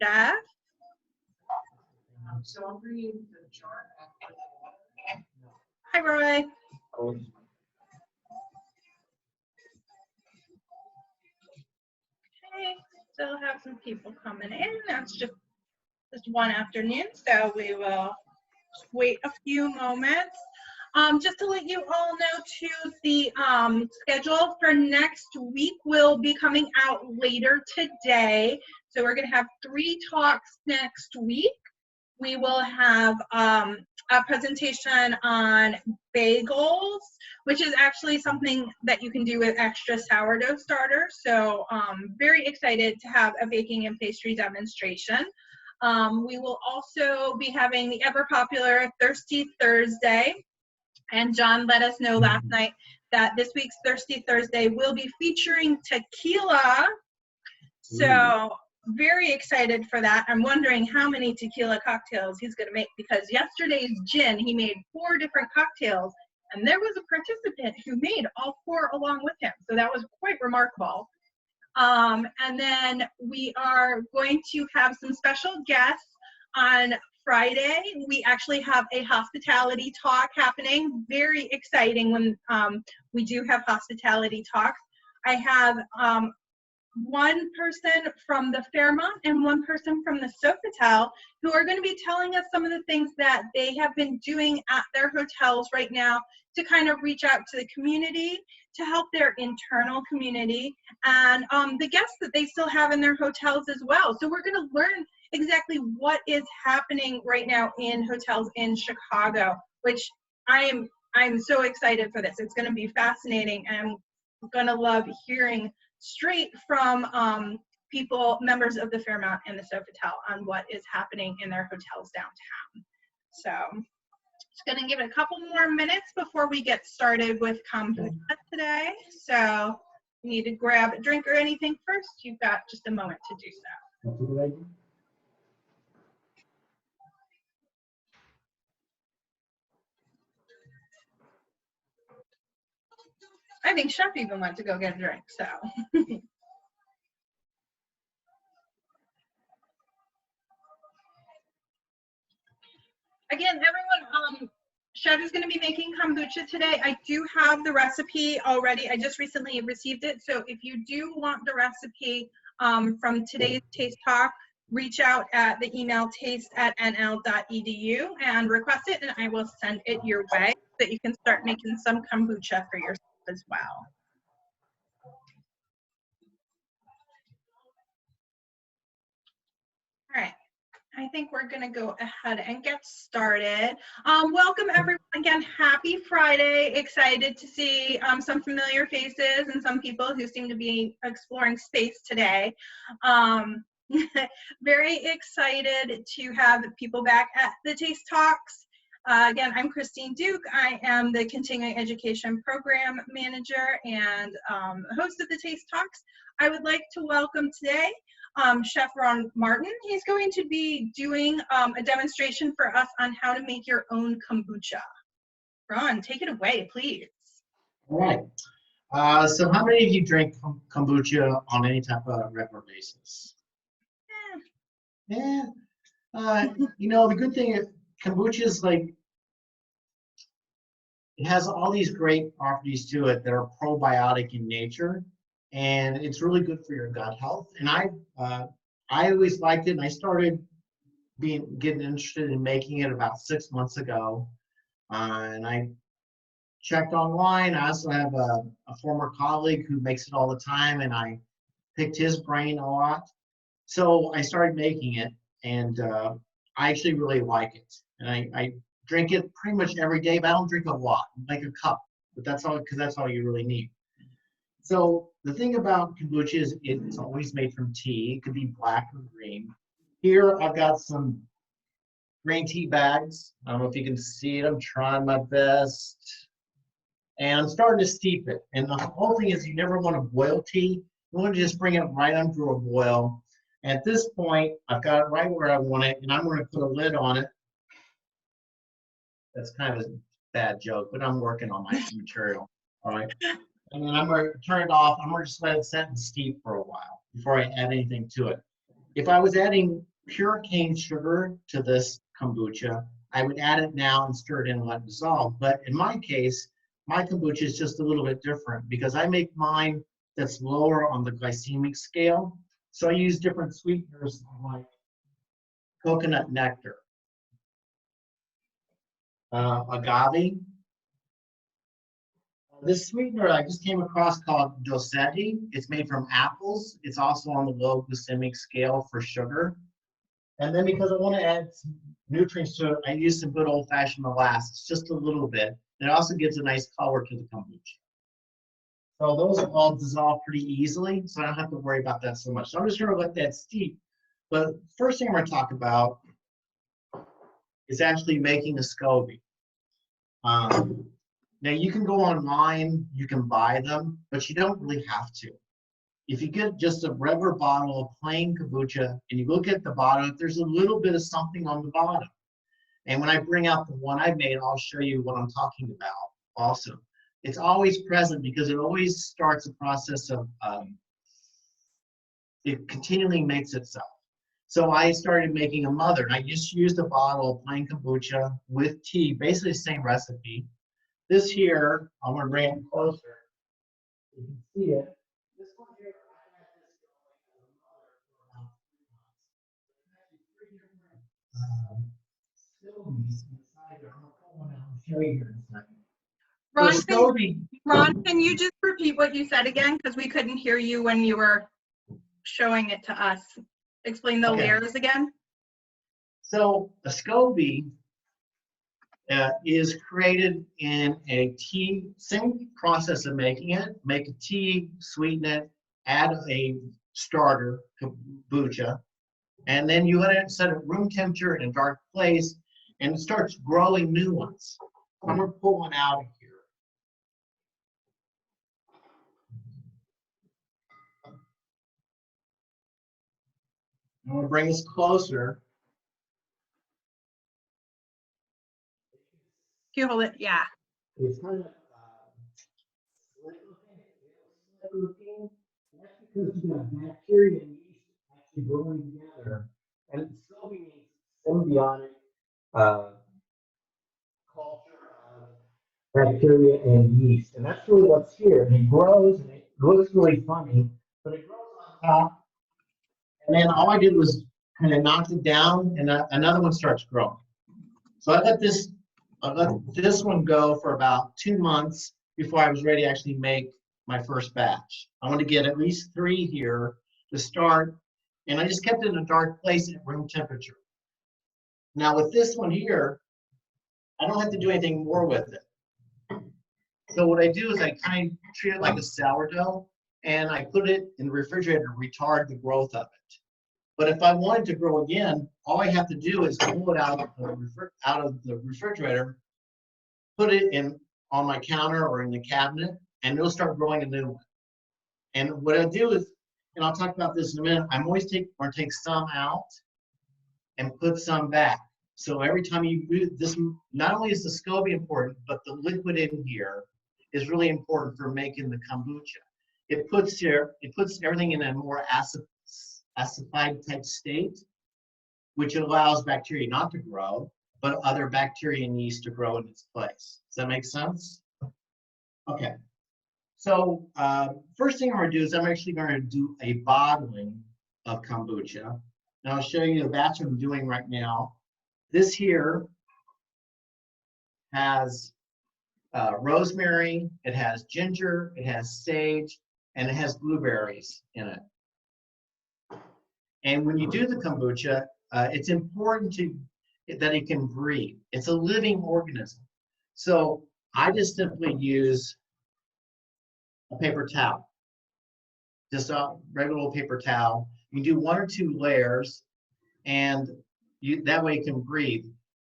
Jeff. So I'm bringing the chart up. Hi, Roy. Okay, still have some people coming in. That's just one afternoon, so we will just wait a few moments. Just to let you all know too, the schedule for next week will be coming out later today. So we're going to have 3 talks next week. We will have a presentation on bagels, which is actually something that you can do with extra sourdough starter. So very excited to have a baking and pastry demonstration. We will also be having the ever popular Thirsty Thursday. And John let us know last night that this week's Thirsty Thursday will be featuring tequila. So very excited for that. I'm wondering how many tequila cocktails he's going to make, because yesterday's gin, he made 4 different cocktails, and there was a participant who made all 4 along with him. So that was quite remarkable. And then we are going to have some special guests on Friday. We actually have a hospitality talk happening. Very exciting when we do have hospitality talks. I have one person from the Fairmont and one person from the Sofitel who are going to be telling us some of the things that they have been doing at their hotels right now to kind of reach out to the community, to help their internal community, and the guests that they still have in their hotels as well. So we're going to learn exactly what is happening right now in hotels in Chicago, which I'm so excited for this. It's going to be fascinating, and I'm going to love hearing straight from people, members of the Fairmont and the Sofitel, on what is happening in their hotels downtown. So just going to give it a couple more minutes before we get started with Kombucha today. So if you need to grab a drink or anything first, you've got just a moment to do so. I think Chef even went to go get a drink, so. Again, everyone, Chef is going to be making kombucha today. I do have the recipe already. I just recently received it. So if you do want the recipe from today's Taste Talk, reach out at the email taste@nl.edu and request it, and I will send it your way so that you can start making some kombucha for yourself as well. All right. I think we're going to go ahead and get started. Welcome everyone again. Happy Friday. Excited to see some familiar faces and some people who seem to be exploring space today. Very excited to have people back at the Taste Talks. Again, I'm Christine Duke. I am the Continuing Education Program Manager and host of the Taste Talks. I would like to welcome today Chef Ron Martin. He's going to be doing a demonstration for us on how to make your own kombucha. Ron, take it away, please. All right. So how many of you drink kombucha on any type of regular basis? Yeah. You know, the good thing is kombucha is like, it has all these great properties to it that are probiotic in nature, and it's really good for your gut health. And I always liked it, and I started getting interested in making it about 6 months ago. And I checked online. I also have a former colleague who makes it all the time, and I picked his brain a lot. So I started making it, and I actually really like it. And I drink it pretty much every day, but I don't drink a lot, like a cup. But that's all, because that's all you really need. So the thing about kombucha is it's always made from tea. It could be black or green. Here I've got some green tea bags. I don't know if you can see it. I'm trying my best. And I'm starting to steep it. And the whole thing is you never want to boil tea. You want to just bring it right under a boil. And at this point, I've got it right where I want it, and I'm going to put a lid on it. That's kind of a bad joke, but I'm working on my material. All right. And then I'm going to turn it off. I'm going to just let it set and steep for a while before I add anything to it. if I was adding pure cane sugar to this kombucha, I would add it now and stir it in and let it dissolve. But in my case, my kombucha is just a little bit different because I make mine that's lower on the glycemic scale. So I use different sweeteners like coconut nectar, agave. This sweetener I just came across called Dosetti. It's made from apples. It's also on the low glycemic scale for sugar. And then because I want to add some nutrients to it, I use some good old-fashioned molasses, just a little bit. It also gives a nice color to the kombucha. So those all dissolve pretty easily, so I don't have to worry about that so much. So I'm just going to let that steep. But first thing I'm going to talk about is actually making a Scoby. Now you can go online, you can buy them, but you don't really have to. If you get just a regular bottle of plain kombucha and you look at the bottom, there's a little bit of something on the bottom. And when I bring out the one I made, I'll show you what I'm talking about also. It's always present because it always starts a process of, it continually makes itself. So I started making a mother, and I just used a bottle of plain kombucha with tea, basically the same recipe. This here, I'm gonna bring it closer. You can see it. This one here, I had this going as a mother for about 3 months. There's actually 3 different Scobies inside there. I'm gonna pull one out and show you here in a second. Ron, The Scoby, can you just repeat what you said again? Because we couldn't hear you when you were showing it to us. Explain the layers again. so a Scoby is created in a tea, same process of making it. Make a tea, sweeten it, add a starter, kombucha, and then you let it set at room temperature in a dark place, and it starts growing new ones. I'm gonna pull one out of here. I'm gonna bring this closer. Can you hold it? Yeah. It's kind of slick looking. That's because you got bacteria and yeast actually growing together, and Scoby means symbiotic culture of bacteria and yeast, and that's really what's here. And it grows, and it looks really funny, but it grows on top. And then all I did was kind of knock it down, and another one starts growing. So I let this one go for about 2 months before I was ready to actually make my first batch. I want to get at least 3 here to start, and I just kept it in a dark place at room temperature. Now with this one here, I don't have to do anything more with it. So what I do is I kind of treat it like a sourdough, and I put it in the refrigerator to retard the growth of it. But if I wanted to grow again, all I have to do is pull it out of the refrigerator, put it in on my counter or in the cabinet, and it'll start growing a new one. And what I do is, and I'll talk about this in a minute, I'm always take some out and put some back. So every time you do this, not only is the Scoby important, but the liquid in here is really important for making the kombucha. It puts everything in a more acidified type state, which allows bacteria not to grow, but other bacteria and yeast to grow in its place. Does that make sense? Okay. So first thing I'm going to do is I'm actually going to do a bottling of kombucha. And I'll show you the batch I'm doing right now. This here has rosemary, it has ginger, it has sage, and it has blueberries in it. And when you do the kombucha, it's important that it can breathe. It's a living organism. So I just simply use a paper towel, just a regular old paper towel. You do 1 or 2 layers, and that way it can breathe.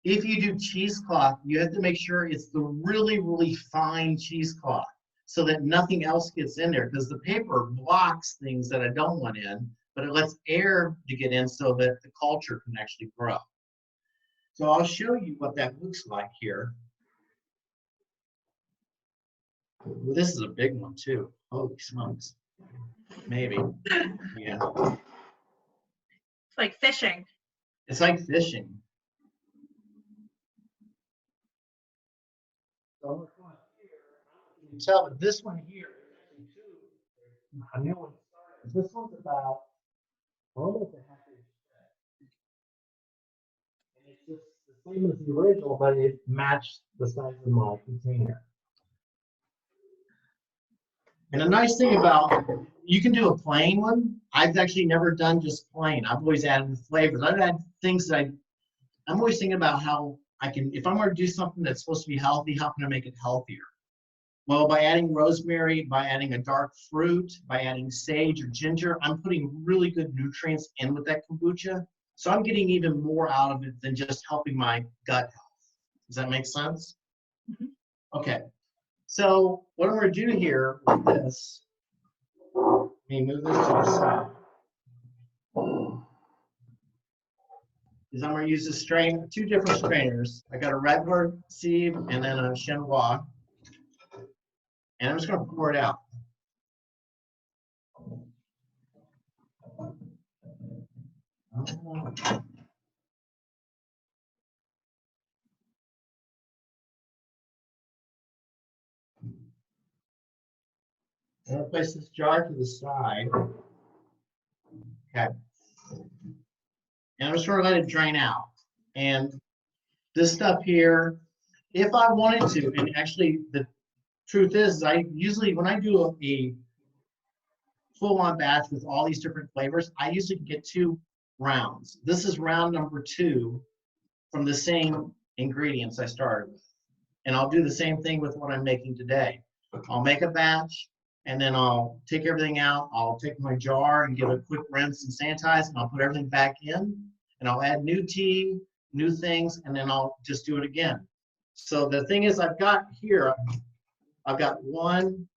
If you do cheesecloth, you have to make sure it's the really, really fine cheesecloth so that nothing else gets in there, because the paper blocks things that I don't want in, but it lets air to get in so that the culture can actually grow. So I'll show you what that looks like here. Well, this is a big one too. Holy smokes. Maybe. Yeah. It's like fishing. It's like fishing. So I'm looking here, you can tell that this one here is actually a new one started. This one's about almost a half inch thick. And it's just the same as the original, but it matched the size of my container. And the nice thing about, you can do a plain one. I've actually never done just plain. I've always added flavors. I've had things that I'm always thinking about how I can, if I'm going to do something that's supposed to be healthy, how can I make it healthier? Well, by adding rosemary, by adding a dark fruit, by adding sage or ginger, I'm putting really good nutrients in with that kombucha. So I'm getting even more out of it than just helping my gut health. Does that make sense? Mm-hmm. Okay. So what I'm going to do here with this, let me move this to the side, is I'm going to use a strain, two different strainers. I got a redwood seed and then a chinois. And I'm just going to pour it out. I'm going to place this jar to the side. Okay. And I'm just going to let it drain out. And this stuff here, if I wanted to, and actually the truth is, I usually, when I do a full-on batch with all these different flavors, I usually get 2 rounds. This is round number 2 from the same ingredients I started with. And I'll do the same thing with what I'm making today. I'll make a batch, and then I'll take everything out. I'll take my jar and give it a quick rinse and sanitize, and I'll put everything back in, and I'll add new tea, new things, and then I'll just do it again. So the thing is, I've got here, I've got 1,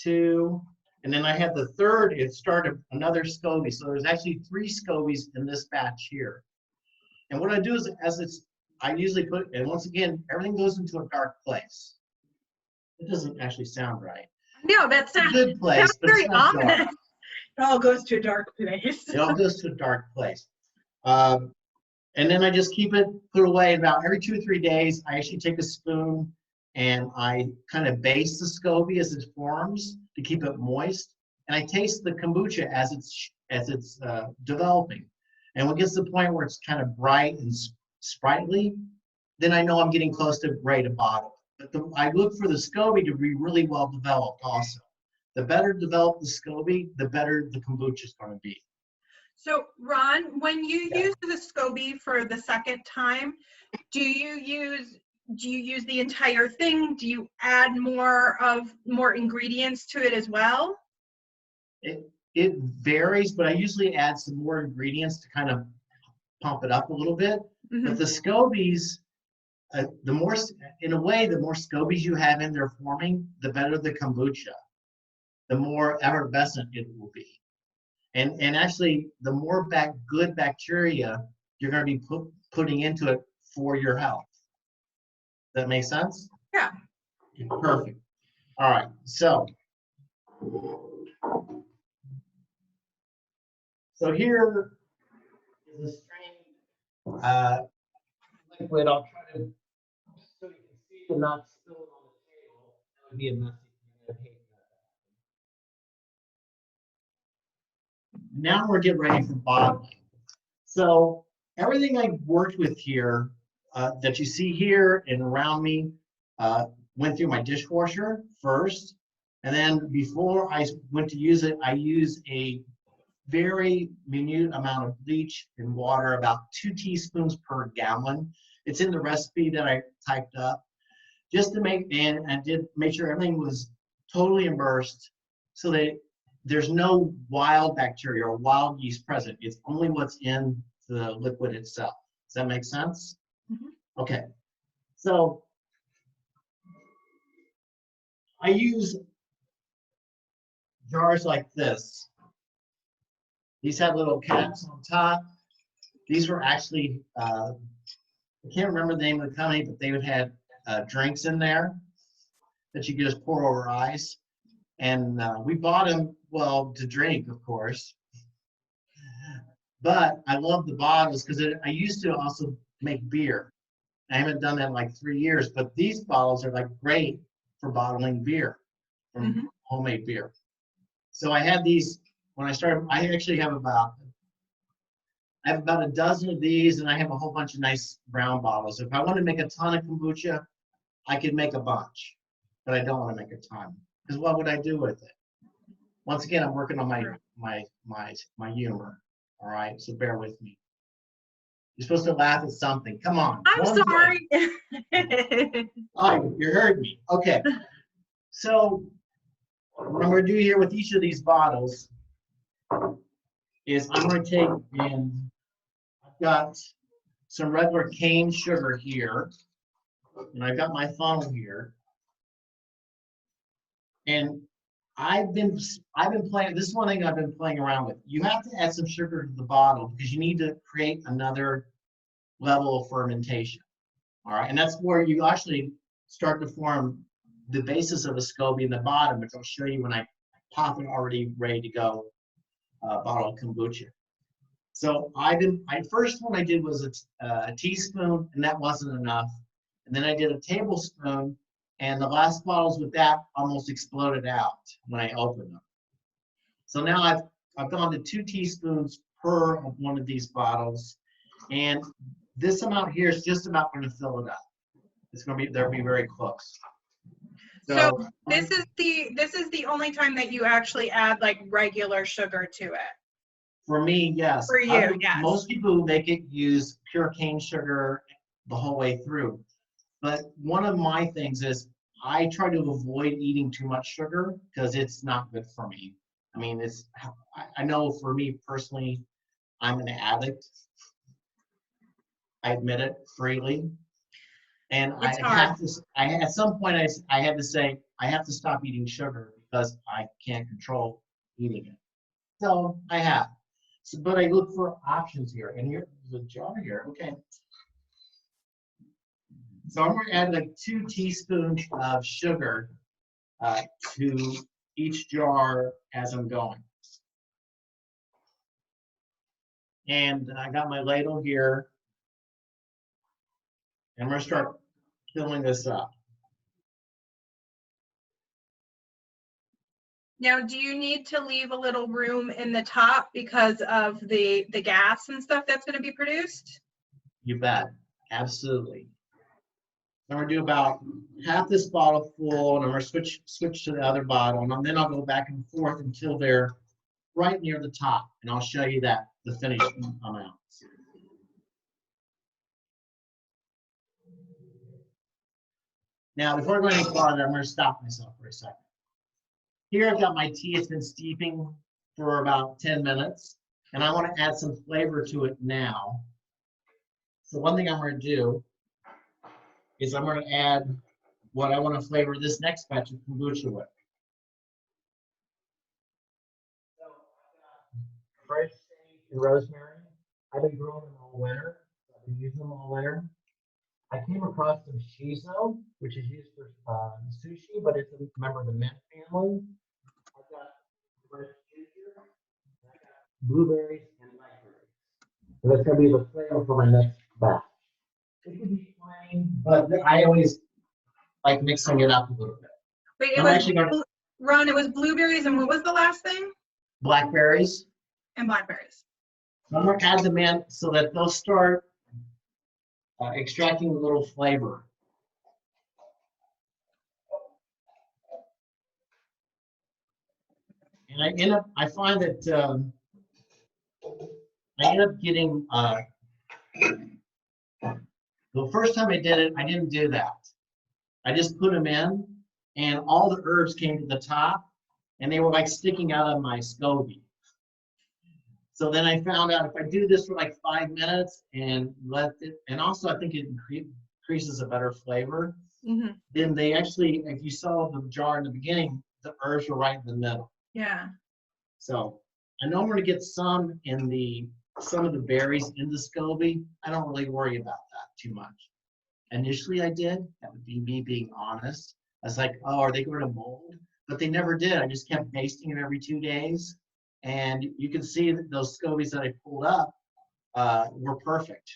2, and then I have the third, it started another Scoby. So there's actually 3 Scobies in this batch here. And what I do is, I usually put, and once again, everything goes into a dark place. It doesn't actually sound right. No, that sounds, a good place, but very it's not ominous. dark. It all goes to a dark place. It all goes to a dark place. And then I just keep it put away. About every 2 or 3 days, I actually take a spoon and I kind of baste the Scoby as it forms to keep it moist. And I taste the kombucha as it's developing. And when it gets to the point where it's kind of bright and sprightly, then I know I'm getting close to ready to bottle. But I look for the Scoby to be really well developed also. The better developed the Scoby, the better the kombucha is going to be. So Ron, when you use the Scoby for the second time, do you use the entire thing? Do you add more ingredients to it as well? It varies, but I usually add some more ingredients to kind of pump it up a little bit. Mm-hmm. But the Scobies, the more Scobies you have in there forming, the better the kombucha, the more effervescent it will be. And actually, the more good bacteria you're going to be putting into it for your health. Does that make sense? Yeah. Perfect. All right. So here is a strained liquid. I'll try to, so you can see the not spilling on the table. That would be a messy thing. I'd hate that. Now we're getting ready for bottling. So everything I worked with here that you see here and around me went through my dishwasher first. And then before I went to use it, I used a very minute amount of bleach and water, about 2 teaspoons per gallon. It's in the recipe that I typed up, just to make, and I did make sure everything was totally immersed so that there's no wild bacteria or wild yeast present. It's only what's in the liquid itself. Does that make sense? Mm-hmm. Okay. So I use jars like this. These had little caps on top. These were actually, I can't remember the name of the company, but they would have drinks in there that you could just pour over ice. And we bought them, well, to drink, of course. But I love the bottles because I used to also make beer. I haven't done that in like 3 years, but these bottles are like great for bottling beer, from Mhm. homemade beer. So I had these when I started. I have about a dozen of these, and I have a whole bunch of nice brown bottles. If I want to make a ton of kombucha, I could make a bunch, but I don't want to make a ton because what would I do with it? Once again, I'm working on my humor. All right, so bear with me. You're supposed to laugh at something. Come on. I'm One sorry. thing. Oh, you heard me. Okay. So what I'm going to do here with each of these bottles is I'm going to take and I've got some regular cane sugar here, and I've got my funnel here, and I've been playing. This is one thing I've been playing around with. You have to add some sugar to the bottle because you need to create another level of fermentation. All right, and that's where you actually start to form the basis of a SCOBY in the bottom, which I'll show you when I pop it already ready to go bottle of kombucha. So first one I did was a teaspoon, and that wasn't enough. And then I did a tablespoon, and the last bottles with that almost exploded out when I opened them. So now I've gone to 2 teaspoons per of one of these bottles, and this amount here is just about going to fill it up. It's going to be they'll be very close. So this is the only time that you actually add like regular sugar to it. For me, yes. For you, yes. Most people who make it use pure cane sugar the whole way through. But one of my things is I try to avoid eating too much sugar because it's not good for me. I mean, I know for me personally, I'm an addict. I admit it freely. And It's hard. at some point, I had to say, I have to stop eating sugar because I can't control eating it. So I have. So, but I look for options here. And here's a jar here. Okay. So I'm going to add like 2 teaspoons of sugar to each jar as I'm going. And I got my ladle here. And I'm going to start filling this up. Now, do you need to leave a little room in the top because of the gas and stuff that's going to be produced? You bet. Absolutely. I'm going to do about half this bottle full, and I'm going to switch to the other bottle, and then I'll go back and forth until they're right near the top, and I'll show you the finished amounts. Now, before I go any farther, I'm going to stop myself for a second. Here I've got my tea. It's been steeping for about 10 minutes, and I want to add some flavor to it now. So one thing I'm going to do is I'm going to add what I want to flavor this next batch of kombucha with. So I've got fresh sage and rosemary. I've been growing them all winter. So I've been using them all winter. I came across some shiso, which is used for sushi, but it's a member of the mint family. I've got fresh ginger, and I got blueberries and blackberries. So that's going to be the flavor for my next batch. It could be plain, but I always like mixing it up a little bit. Wait, Ron, it was blueberries, and what was the last thing? Blackberries. And blackberries. I'm going to add them in so that they'll start extracting a little flavor. And I find that I end up getting, the first time I did it, I didn't do that. I just put them in, and all the herbs came to the top, and they were like sticking out of my SCOBY. So then I found out if I do this for like 5 minutes and let it, and also I think it increases a better flavor, then they actually, if you saw the jar in the beginning, the herbs were right in the middle. Yeah. So I know I'm going to get some of the berries in the SCOBY. I don't really worry about that too much. Initially I did. That would be me being honest. I was like, oh, are they going to mold? But they never did. I just kept basting it every 2 days. And you can see that those scobies that I pulled up were perfect.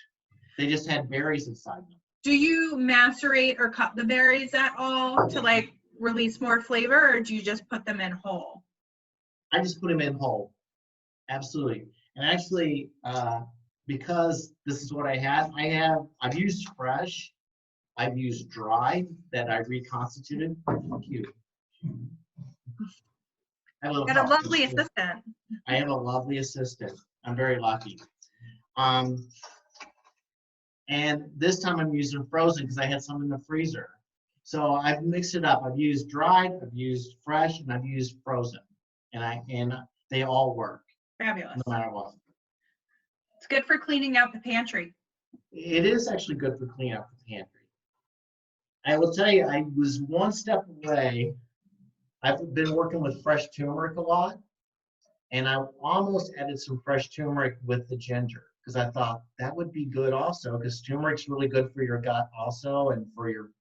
They just had berries inside them. Do you macerate or cut the berries at all to like release more flavor, or do you just put them in whole? I just put them in whole. Absolutely. And actually, because this is what I had, I've used fresh, I've used dried that I reconstituted. Thank you. I have Got a lovely assistant. I have a lovely assistant. I'm very lucky. And this time I'm using frozen because I had some in the freezer. So I've mixed it up. I've used dried, I've used fresh, and I've used frozen. And they all work. Fabulous. No matter what. It's good for cleaning out the pantry. It is actually good for cleaning up the pantry. I will tell you, I was one step away. I've been working with fresh turmeric a lot, and I almost added some fresh turmeric with the ginger because I thought that would be good also, because turmeric's really good for your gut also, and for your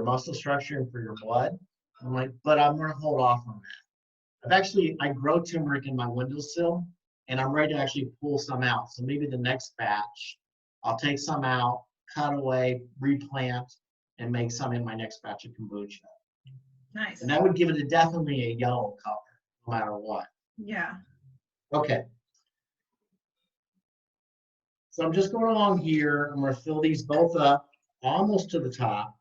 muscle structure and for your blood. I'm like, but I'm gonna hold off on that. I grow turmeric in my windowsill, and I'm ready to actually pull some out. So maybe the next batch, I'll take some out, cut away, replant, and make some in my next batch of kombucha. Nice. And that would give it definitely a yellow color, no matter what. Yeah. Okay. So I'm just going along here. I'm going to fill these both up almost to the top.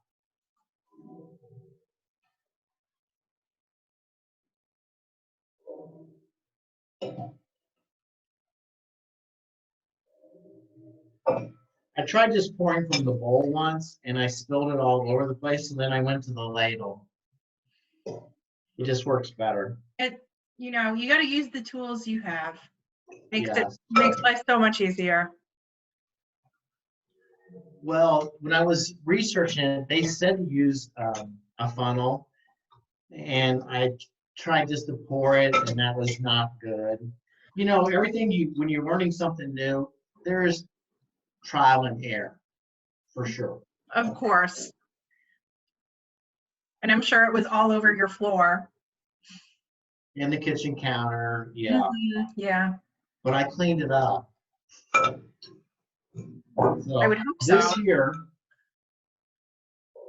I tried just pouring from the bowl once, and I spilled it all over the place, and then I went to the ladle. It just works better. You got to use the tools you have. Makes Yes. life so much easier. Well, when I was researching it, they said to use a funnel, and I tried just to pour it, and that was not good. You know, when you're learning something new, there's trial and error, for sure. Of course. And I'm sure it was all over your floor. And the kitchen counter, yeah. Yeah. But I cleaned it up. So I would hope so. this here,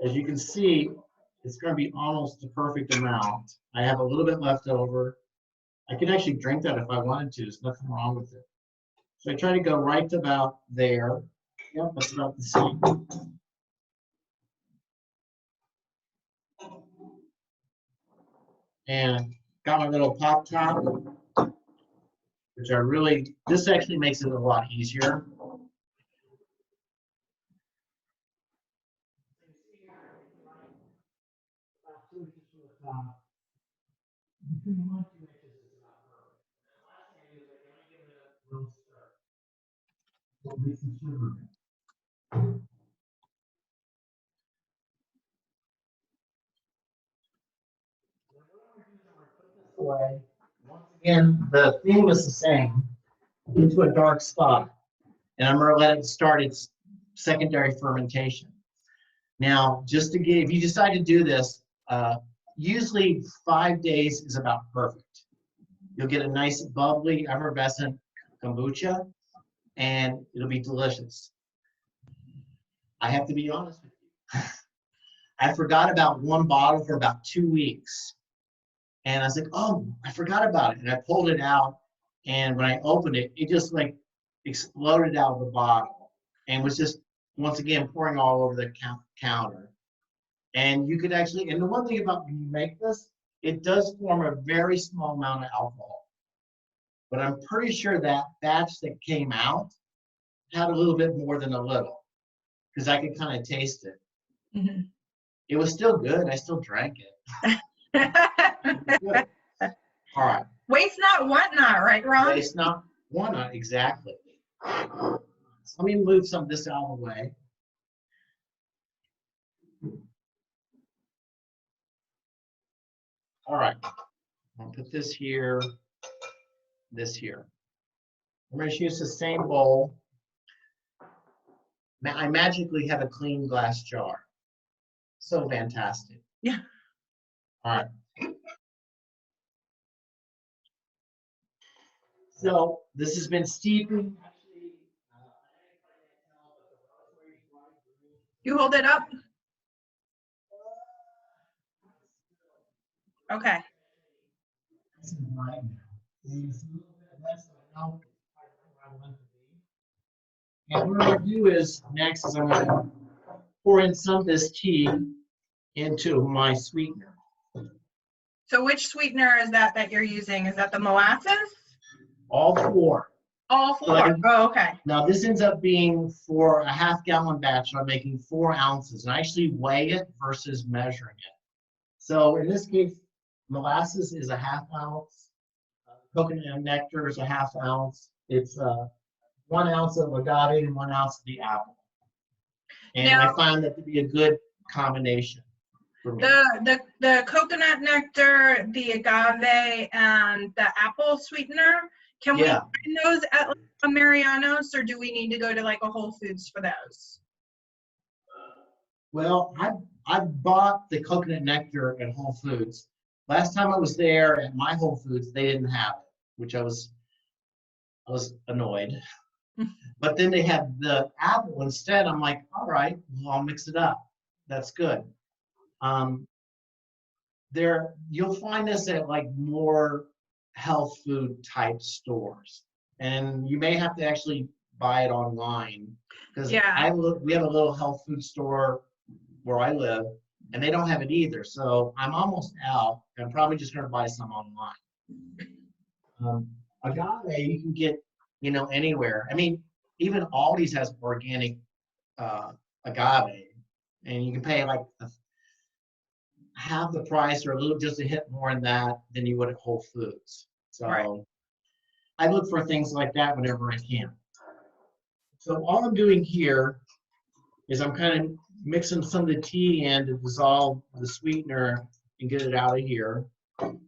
as you can see, it's going to be almost the perfect amount. I have a little bit left over. I could actually drink that if I wanted to. There's nothing wrong with it. So I try to go right about there. Yep, that's about the same. And got my little pop top, which this actually makes it a lot easier. Way. Once again, the theme is the same, into a dark spot. And I'm going to let it start its secondary fermentation. Now, if you decide to do this, usually 5 days is about perfect. You'll get a nice, bubbly, effervescent kombucha, and it'll be delicious. I have to be honest with you. I forgot about one bottle for about 2 weeks. And I was like, oh, I forgot about it. And I pulled it out. And when I opened it, it just like exploded out of the bottle and was just, once again, pouring all over the counter. And you could actually, and the one thing about when you make this, it does form a very small amount of alcohol. But I'm pretty sure that batch that came out had a little bit more than a little, because I could kind of taste it. Mm-hmm. It was still good. I still drank it. Good. All right. Waste not, want not, right, Ron? Waste not, want not, exactly. So let me move some of this out of the way. All right. I'll put this here, this here. I'm going to use the same bowl. I magically have a clean glass jar. So fantastic. Yeah. All right. So this has been steeping. You hold it up. Okay. This is right now. It's a little bit less than I know where I want to be. And what I'm going to do is, next is I'm going to pour in some of this tea into my sweetener. So which sweetener is that you're using? Is that the molasses? All four. All So four. Oh, okay. Now this ends up being for a half-gallon batch, so I'm making 4 ounces, and I actually weigh it versus measuring it. So in this case, molasses is a ½ ounce, coconut nectar is a ½ ounce. It's 1 ounce of agave and 1 ounce of the apple. And Now, I find that to be a good combination for me. the coconut nectar, the agave, and the apple sweetener, can we Yeah. find those at like a Mariano's, or do we need to go to like a Whole Foods for those? Well, I bought the coconut nectar at Whole Foods. Last time I was there at my Whole Foods, they didn't have it, which I was annoyed. But then they had the apple instead. I'm like, all right, well, I'll mix it up. That's good. You'll find this at like more health food type stores, and you may have to actually buy it online because Yeah. we have a little health food store where I live, and they don't have it either. So I'm almost out. I'm probably just going to buy some online. Agave you can get, anywhere. I mean, even Aldi's has organic agave, and you can pay like half the price or just a hit more in that than you would at Whole Foods. So Right. I look for things like that whenever I can. So all I'm doing here is I'm kind of mixing some of the tea in to dissolve the sweetener and get it out of here. I'm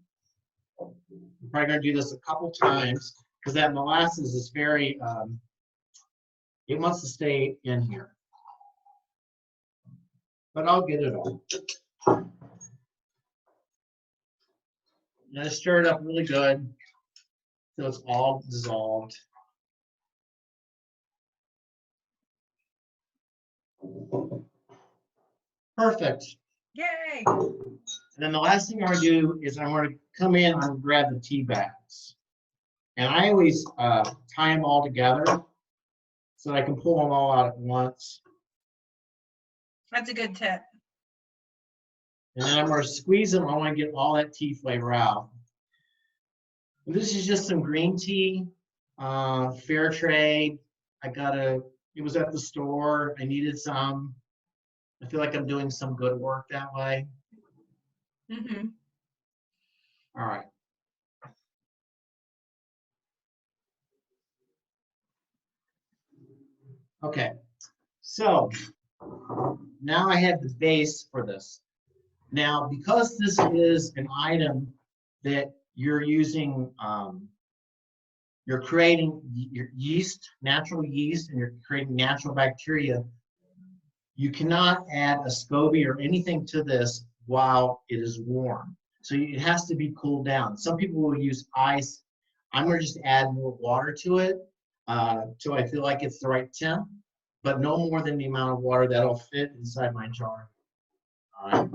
probably going to do this a couple times because that molasses is very, it wants to stay in here. But I'll get it all. And I stir it up really good so it's all dissolved. Perfect. Yay. And then the last thing I'm going to do is I'm going to come in and grab the tea bags. And I always tie them all together so that I can pull them all out at once. That's a good tip. And then I'm going to squeeze them. I want to get all that tea flavor out. And this is just some green tea, fair trade. It was at the store. I needed some. I feel like I'm doing some good work that way. Mm-hmm. All right. Okay, so now I have the base for this. Now, because this is an item that you're using, you're creating your yeast, natural yeast, and you're creating natural bacteria, you cannot add a Scoby or anything to this while it is warm. So it has to be cooled down. Some people will use ice. I'm going to just add more water to it till I feel like it's the right temp, but no more than the amount of water that'll fit inside my jar. All right.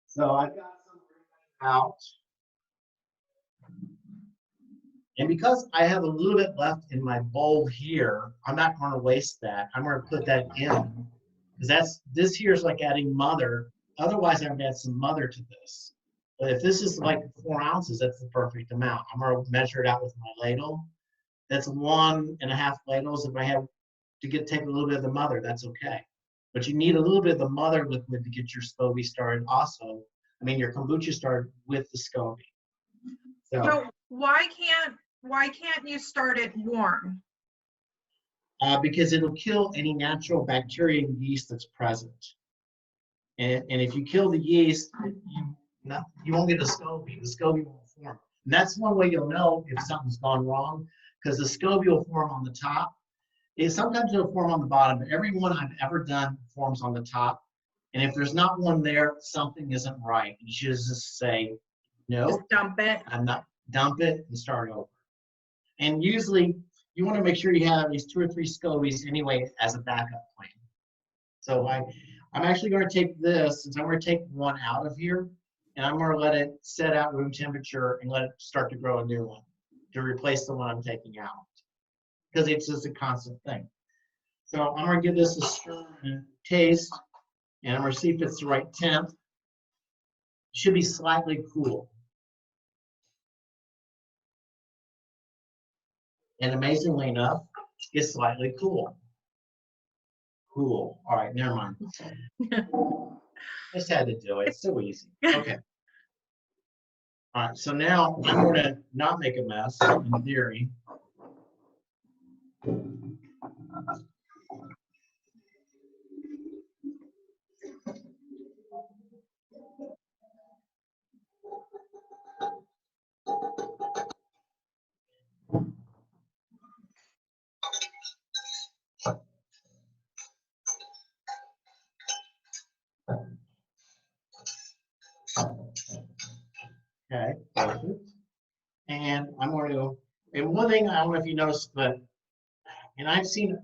So I've got some out. And because I have a little bit left in my bowl here, I'm not going to waste that. I'm going to put that in because this here is like adding mother. Otherwise, I'm going to add some mother to this. But if this is like 4 ounces, that's the perfect amount. I'm going to measure it out with my ladle. That's 1.5 ladles. If I have to take a little bit of the mother, that's okay. But you need a little bit of the mother liquid to get your Scoby started also. I mean, your kombucha started with the Scoby. So why can't you start it warm? Because it'll kill any natural bacteria and yeast that's present. And if you kill the yeast, you won't get a Scoby. The Scoby won't form. And that's one way you'll know if something's gone wrong, because the Scoby will form on the top. Sometimes it'll form on the bottom, but every one I've ever done forms on the top. And if there's not one there, something isn't right. You should just say, no. Just dump it. I'm not. Dump it and start over. And usually you want to make sure you have at least 2 or 3 Scobies anyway as a backup plan. So I'm actually going to take this, since I'm going to take one out of here, and I'm going to let it set out room temperature and let it start to grow a new one to replace the one I'm taking out, because it's just a constant thing. So I'm going to give this a stir and taste, and I'm going to see if it's the right temp. It should be slightly cool. And amazingly enough, it's slightly cool. Cool. All right, never mind. Just had to do it. It's so easy. Okay. All right, so now I'm going to not make a mess, in theory. Okay, perfect. And I'm going to, and one thing, I don't know if you noticed, but, and I've seen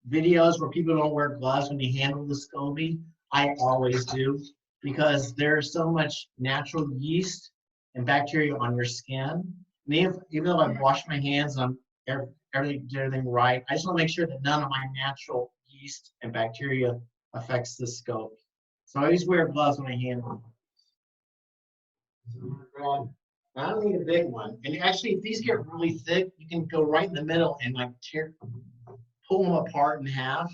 videos where people don't wear gloves when they handle the Scoby. I always do, because there's so much natural yeast and bacteria on your skin. And even though I've washed my hands and I'm everything right, I just want to make sure that none of my natural yeast and bacteria affects the Scoby. So I always wear gloves when I handle them. I don't need a big one. And actually, if these get really thick, you can go right in the middle and like pull them apart in half,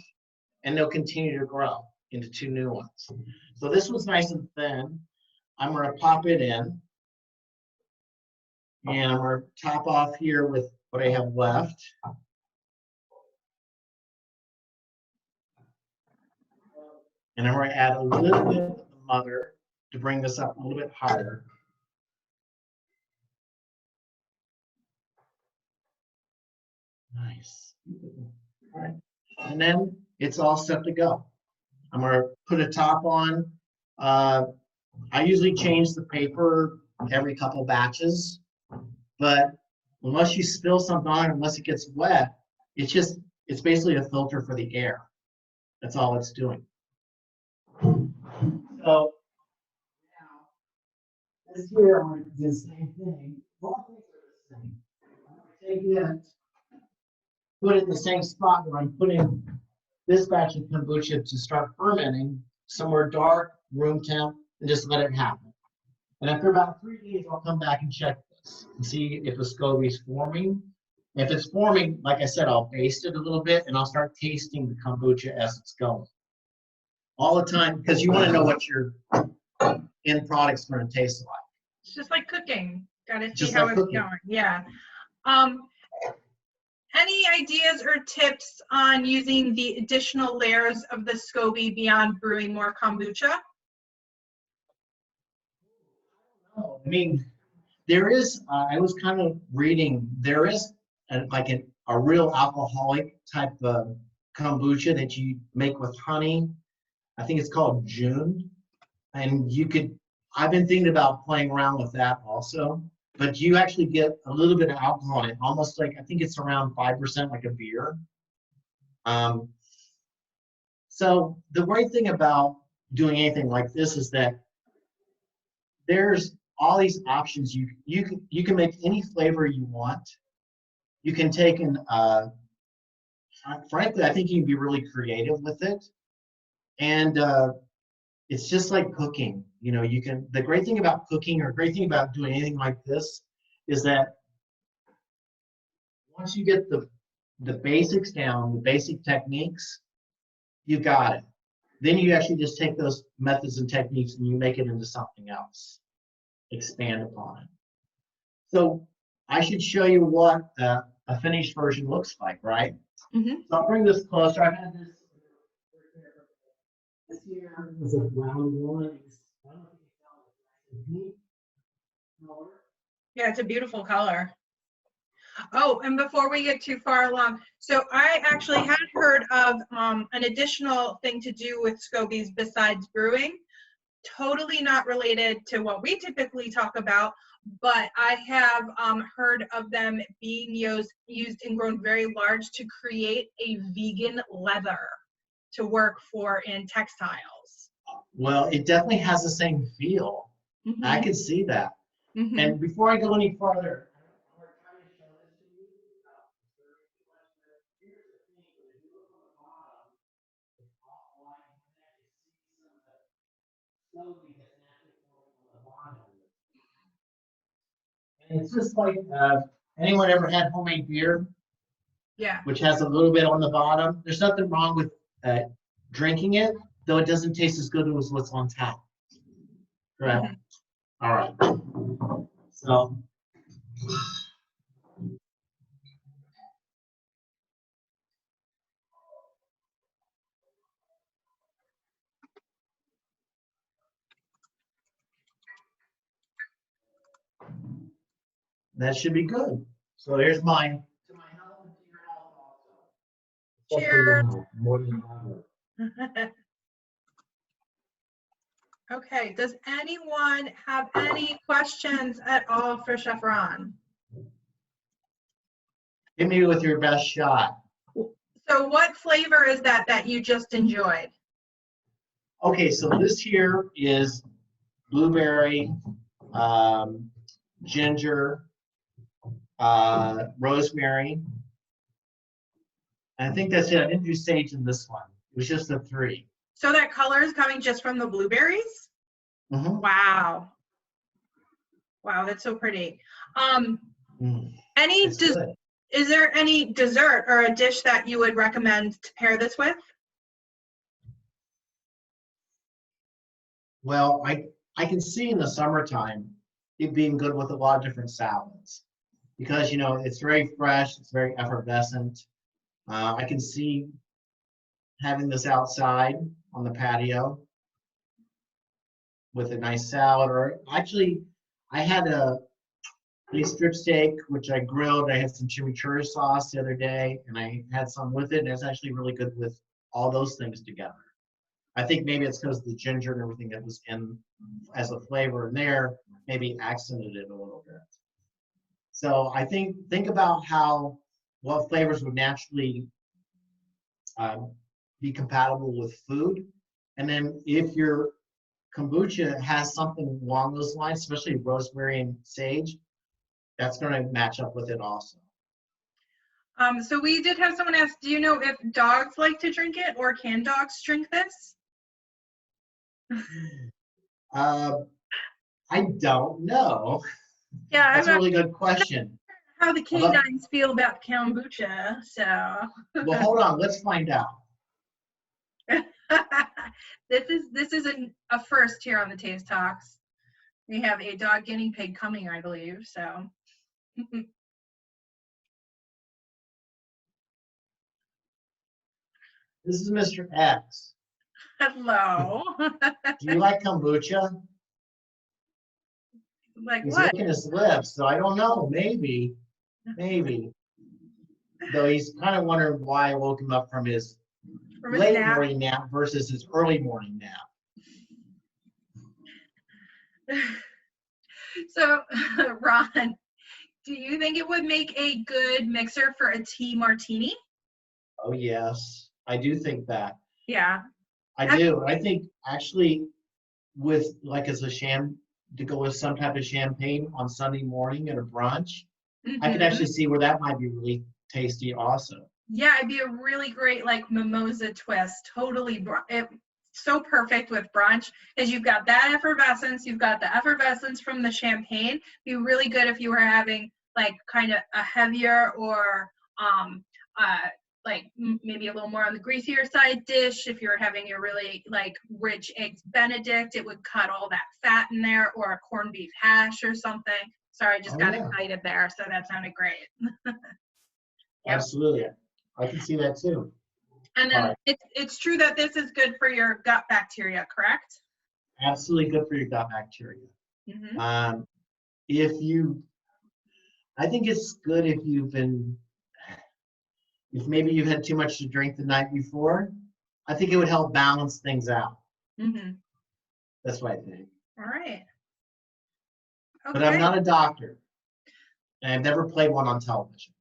and they'll continue to grow into 2 new ones. So this one's nice and thin. I'm going to pop it in, and I'm going to top off here with what I have left. And I'm going to add a little bit of the mother to bring this up a little bit higher. Nice. All right. And then it's all set to go. I'm going to put a top on. I usually change the paper every couple batches, but unless you spill something on it, unless it gets wet, it's basically a filter for the air. That's all it's doing. So now, this here, I'm going to do the same thing. All things are the same. I'm going to take it, put it in the same spot where I'm putting this batch of kombucha to start fermenting, somewhere dark, room temp, and just let it happen. And after about 3 days, I'll come back and check this and see if the Scoby is forming. If it's forming, like I said, I'll baste it a little bit and I'll start tasting the kombucha as it's going. All the time, because you want to know what your end product's going to taste like. It's just like cooking. Got to see Just how like it's cooking. going. Yeah. Any ideas or tips on using the additional layers of the Scoby beyond brewing more kombucha? I mean, there is, I was kind of reading, there is a real alcoholic type of kombucha that you make with honey. I think it's called June. And I've been thinking about playing around with that also. But you actually get a little bit of alcohol in it, almost like, I think it's around 5% like a beer. So the great thing about doing anything like this is that there's all these options. You can make any flavor you want. You can take frankly, I think you can be really creative with it. And it's just like cooking. You know, the great thing about cooking, or great thing about doing anything like this, is that once you get the basics down, the basic techniques, you got it. Then you actually just take those methods and techniques and you make it into something else. Expand upon it. So I should show you what a finished version looks like, right? Mm-hmm. So I'll bring this closer. I've had this. This here is a round one. I don't know if you can tell it's neat color. Yeah, it's a beautiful color. Oh, and before we get too far along, so I actually had heard of an additional thing to do with Scobies besides brewing, totally not related to what we typically talk about, but I have heard of them being used and grown very large to create a vegan leather to work for in textiles. Well, it definitely has the same feel. I Mhm, can see that. mhm. And before I go any further, I'm going to try to show this to you. Here's the thing, if you look on the bottom, it's all white, you can actually see some of the Scoby that's naturally forming on the bottom. And it's just like, anyone ever had homemade beer, Yeah. which has a little bit on the bottom? There's nothing wrong with drinking it, though it doesn't taste as good as what's on top. Correct? Mhm. All right. So that should be good. So here's mine. To my health and to your health also. Especially Cheers. now, more than ever. Okay, does anyone have any questions at all for Chef Ron? Hit me with your best shot. So what flavor is that you just enjoyed? Okay, so this here is blueberry, ginger, rosemary. And I think that's it. I didn't do sage in this one. It was just the three. So that color is coming just from the blueberries? Mm-hmm. Wow. Wow, that's so pretty. Mm, Any it's good. is there any dessert or a dish that you would recommend to pair this with? Well, I can see in the summertime it being good with a lot of different salads because, you know, it's very fresh, it's very effervescent. I can see having this outside on the patio with a nice salad, or actually, I had a strip steak which I grilled. I had some chimichurri sauce the other day, and I had some with it, and it's actually really good with all those things together. I think maybe it's because the ginger and everything that was in as a flavor in there maybe accented it a little bit. So I think about how what flavors would naturally be compatible with food, and then if your kombucha has something along those lines, especially rosemary and sage, that's going to match up with it also. So we did have someone ask, do you know if dogs like to drink it or can dogs drink this? I don't know. Yeah, That's I'm a not really good question. sure how the Well, canines feel about kombucha, so. well, hold on, let's find out. This is a first here on the Taste Talks. We have a dog guinea pig coming, I believe, so. This is Mr. X. Hello. Do you like kombucha? Like He's what? licking his lips, so I don't know. Maybe. Though he's kind of wondering why I woke him up from his From his late nap? morning nap versus his early morning nap. So, Ron, do you think it would make a good mixer for a tea martini? Oh yes, I do think that. Yeah. I do. I think actually with like as a to go with some type of champagne on Sunday morning at a brunch, I could Mhm. actually see where that might be really tasty also. Yeah, it'd be a really great like mimosa twist. Totally, so perfect with brunch because you've got that effervescence, you've got the effervescence from the champagne. Be really good if you were having like kind of a heavier or like maybe a little more on the greasier side dish. If you're having a really like rich eggs Benedict, it would cut all that fat in there, or a corned beef hash or something. Sorry, I just Oh, got yeah. excited there, so that sounded great. Yep. Absolutely. I can see that too. And All then right. it's true that this is good for your gut bacteria, correct? Absolutely good for your gut bacteria. Mm-hmm. If you, I think it's good if if maybe you've had too much to drink the night before, I think it would help balance things out. Mm-hmm. That's what I think. All right. but I'm Okay. not a doctor. And I've never played one on television.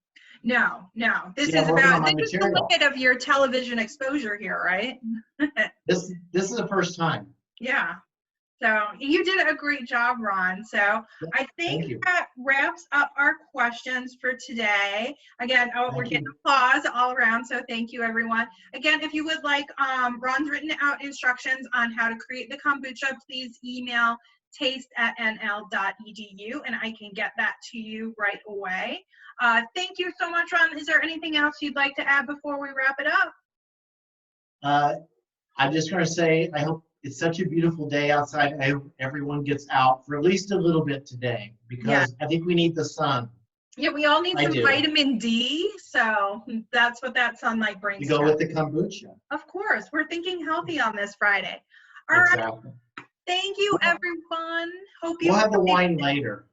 No. This See, I'm is working on about, my this is the material. limit of your television exposure here, right? This is the first time. Yeah. So you did a great job, Ron. So I Thank think you. that wraps up our questions for today. Again, we're Thank getting you. applause all around. So thank you, everyone. Again, if you would like Ron's written out instructions on how to create the kombucha, please email taste@nl.edu and I can get that to you right away. Thank you so much, Ron. Is there anything else you'd like to add before we wrap it up? I'm just going to say, I hope it's such a beautiful day outside. I hope everyone gets out for at least a little bit today because I think we need the sun. Yeah, we all need I some do. vitamin D, so that's what that sunlight brings. You go to with us. the kombucha. Of course, we're thinking healthy on this Friday. All right, Exactly. thank you, everyone. Hope you We'll have the wine later.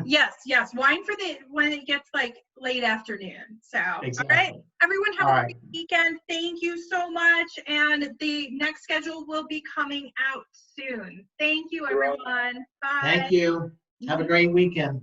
Yes, wine for when it gets like late afternoon. So, Exactly. all right, everyone have All a right. great weekend. Thank you so much, and the next schedule will be coming out soon. Thank you, everyone. Bye. Thank you. Have a great weekend.